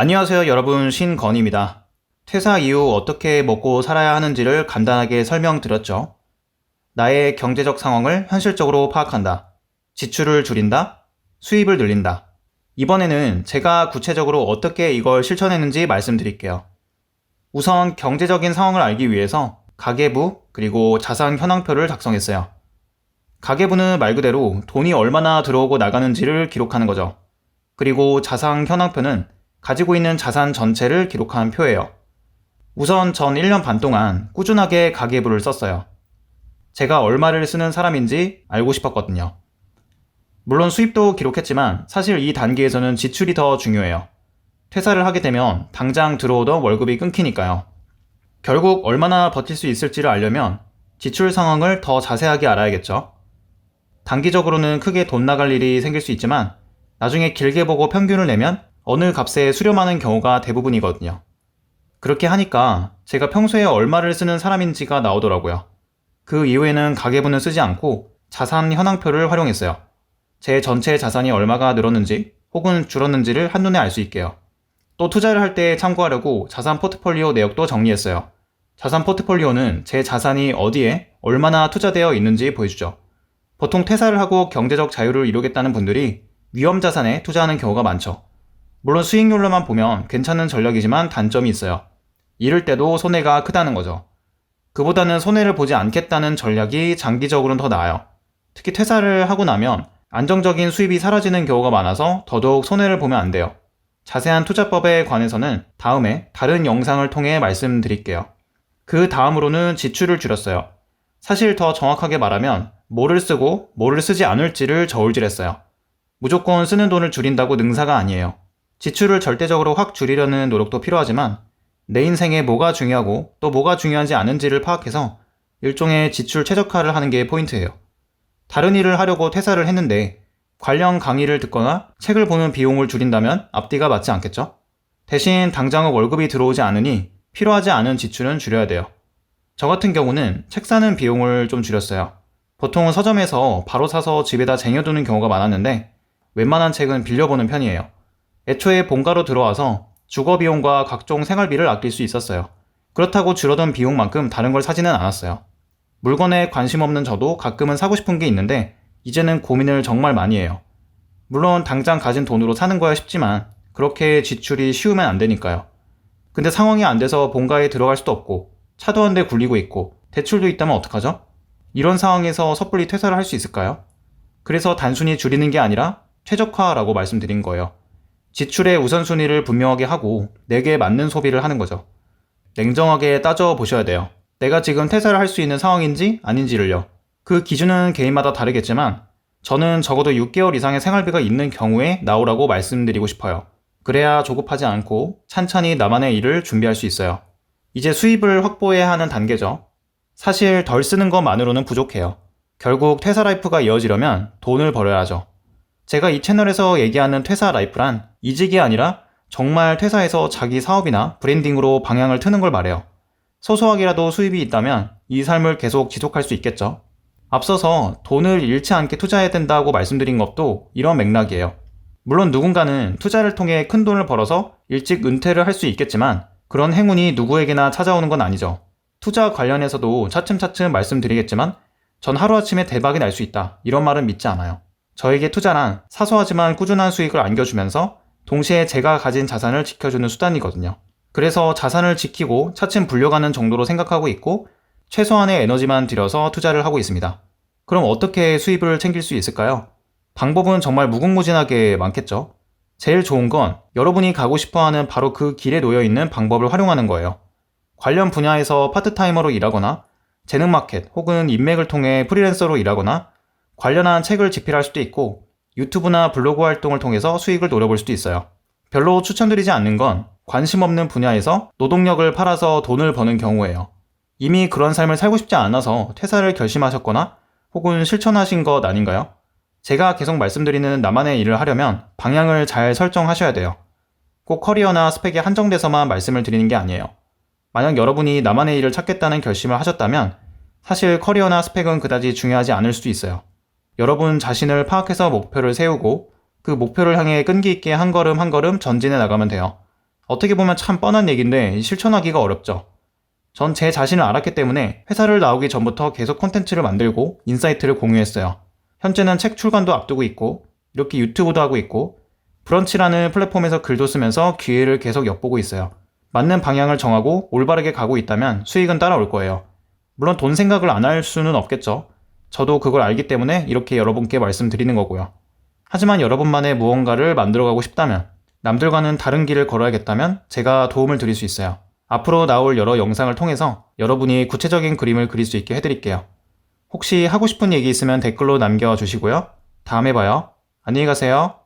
안녕하세요 여러분, 신건희입니다. 퇴사 이후 어떻게 먹고 살아야 하는지를 간단하게 설명드렸죠. 나의 경제적 상황을 현실적으로 파악한다. 지출을 줄인다. 수입을 늘린다. 이번에는 제가 구체적으로 어떻게 이걸 실천했는지 말씀드릴게요. 우선 경제적인 상황을 알기 위해서 가계부 그리고 자산 현황표를 작성했어요. 가계부는 말 그대로 돈이 얼마나 들어오고 나가는지를 기록하는 거죠. 그리고 자산 현황표는 가지고 있는 자산 전체를 기록한 표예요. 우선 전 1년 반 동안 꾸준하게 가계부를 썼어요. 제가 얼마를 쓰는 사람인지 알고 싶었거든요. 물론 수입도 기록했지만 사실 이 단계에서는 지출이 더 중요해요. 퇴사를 하게 되면 당장 들어오던 월급이 끊기니까요. 결국 얼마나 버틸 수 있을지를 알려면 지출 상황을 더 자세하게 알아야겠죠. 단기적으로는 크게 돈 나갈 일이 생길 수 있지만 나중에 길게 보고 평균을 내면 어느 값에 수렴하는 경우가 대부분이거든요. 그렇게 하니까 제가 평소에 얼마를 쓰는 사람인지가 나오더라고요. 그 이후에는 가계부는 쓰지 않고 자산 현황표를 활용했어요. 제 전체 자산이 얼마가 늘었는지 혹은 줄었는지를 한눈에 알 수 있게요. 또 투자를 할 때 참고하려고 자산 포트폴리오 내역도 정리했어요. 자산 포트폴리오는 제 자산이 어디에 얼마나 투자되어 있는지 보여주죠. 보통 퇴사를 하고 경제적 자유를 이루겠다는 분들이 위험 자산에 투자하는 경우가 많죠. 물론 수익률로만 보면 괜찮은 전략이지만 단점이 있어요. 이럴 때도 손해가 크다는 거죠. 그보다는 손해를 보지 않겠다는 전략이 장기적으로는 더 나아요. 특히 퇴사를 하고 나면 안정적인 수입이 사라지는 경우가 많아서 더더욱 손해를 보면 안 돼요. 자세한 투자법에 관해서는 다음에 다른 영상을 통해 말씀드릴게요. 그 다음으로는 지출을 줄였어요. 사실 더 정확하게 말하면 뭐를 쓰고 뭐를 쓰지 않을지를 저울질했어요. 무조건 쓰는 돈을 줄인다고 능사가 아니에요. 지출을 절대적으로 확 줄이려는 노력도 필요하지만 내 인생에 뭐가 중요하고 또 뭐가 중요하지 않은지를 파악해서 일종의 지출 최적화를 하는 게 포인트예요. 다른 일을 하려고 퇴사를 했는데 관련 강의를 듣거나 책을 보는 비용을 줄인다면 앞뒤가 맞지 않겠죠? 대신 당장은 월급이 들어오지 않으니 필요하지 않은 지출은 줄여야 돼요. 저 같은 경우는 책 사는 비용을 좀 줄였어요. 보통은 서점에서 바로 사서 집에다 쟁여두는 경우가 많았는데 웬만한 책은 빌려보는 편이에요. 애초에 본가로 들어와서 주거비용과 각종 생활비를 아낄 수 있었어요. 그렇다고 줄어든 비용만큼 다른 걸 사지는 않았어요. 물건에 관심 없는 저도 가끔은 사고 싶은 게 있는데 이제는 고민을 정말 많이 해요. 물론 당장 가진 돈으로 사는 거야 쉽지만 그렇게 지출이 쉬우면 안 되니까요. 근데 상황이 안 돼서 본가에 들어갈 수도 없고 차도 한 대 굴리고 있고 대출도 있다면 어떡하죠? 이런 상황에서 섣불리 퇴사를 할 수 있을까요? 그래서 단순히 줄이는 게 아니라 최적화라고 말씀드린 거예요. 지출의 우선순위를 분명하게 하고 내게 맞는 소비를 하는 거죠. 냉정하게 따져보셔야 돼요. 내가 지금 퇴사를 할 수 있는 상황인지 아닌지를요. 그 기준은 개인마다 다르겠지만 저는 적어도 6개월 이상의 생활비가 있는 경우에 나오라고 말씀드리고 싶어요. 그래야 조급하지 않고 찬찬히 나만의 일을 준비할 수 있어요. 이제 수입을 확보해야 하는 단계죠. 사실 덜 쓰는 것만으로는 부족해요. 결국 퇴사 라이프가 이어지려면 돈을 벌어야 하죠. 제가 이 채널에서 얘기하는 퇴사 라이프란 이직이 아니라 정말 퇴사해서 자기 사업이나 브랜딩으로 방향을 트는 걸 말해요. 소소하게라도 수입이 있다면 이 삶을 계속 지속할 수 있겠죠. 앞서서 돈을 잃지 않게 투자해야 된다고 말씀드린 것도 이런 맥락이에요. 물론 누군가는 투자를 통해 큰 돈을 벌어서 일찍 은퇴를 할 수 있겠지만 그런 행운이 누구에게나 찾아오는 건 아니죠. 투자 관련해서도 차츰차츰 말씀드리겠지만 전 하루아침에 대박이 날 수 있다 이런 말은 믿지 않아요. 저에게 투자란 사소하지만 꾸준한 수익을 안겨주면서 동시에 제가 가진 자산을 지켜주는 수단이거든요. 그래서 자산을 지키고 차츰 불려가는 정도로 생각하고 있고 최소한의 에너지만 들여서 투자를 하고 있습니다. 그럼 어떻게 수입을 챙길 수 있을까요? 방법은 정말 무궁무진하게 많겠죠. 제일 좋은 건 여러분이 가고 싶어하는 바로 그 길에 놓여있는 방법을 활용하는 거예요. 관련 분야에서 파트타이머로 일하거나 재능마켓 혹은 인맥을 통해 프리랜서로 일하거나 관련한 책을 집필할 수도 있고 유튜브나 블로그 활동을 통해서 수익을 노려볼 수도 있어요. 별로 추천드리지 않는 건 관심 없는 분야에서 노동력을 팔아서 돈을 버는 경우예요. 이미 그런 삶을 살고 싶지 않아서 퇴사를 결심하셨거나 혹은 실천하신 것 아닌가요? 제가 계속 말씀드리는 나만의 일을 하려면 방향을 잘 설정하셔야 돼요. 꼭 커리어나 스펙에 한정돼서만 말씀을 드리는 게 아니에요. 만약 여러분이 나만의 일을 찾겠다는 결심을 하셨다면 사실 커리어나 스펙은 그다지 중요하지 않을 수도 있어요. 여러분 자신을 파악해서 목표를 세우고 그 목표를 향해 끈기 있게 한 걸음 한 걸음 전진해 나가면 돼요. 어떻게 보면 참 뻔한 얘기인데 실천하기가 어렵죠. 전 제 자신을 알았기 때문에 회사를 나오기 전부터 계속 콘텐츠를 만들고 인사이트를 공유했어요. 현재는 책 출간도 앞두고 있고 이렇게 유튜브도 하고 있고 브런치라는 플랫폼에서 글도 쓰면서 기회를 계속 엿보고 있어요. 맞는 방향을 정하고 올바르게 가고 있다면 수익은 따라올 거예요. 물론 돈 생각을 안 할 수는 없겠죠. 저도 그걸 알기 때문에 이렇게 여러분께 말씀드리는 거고요. 하지만 여러분만의 무언가를 만들어가고 싶다면, 남들과는 다른 길을 걸어야겠다면 제가 도움을 드릴 수 있어요. 앞으로 나올 여러 영상을 통해서 여러분이 구체적인 그림을 그릴 수 있게 해드릴게요. 혹시 하고 싶은 얘기 있으면 댓글로 남겨주시고요. 다음에 봐요. 안녕히 가세요.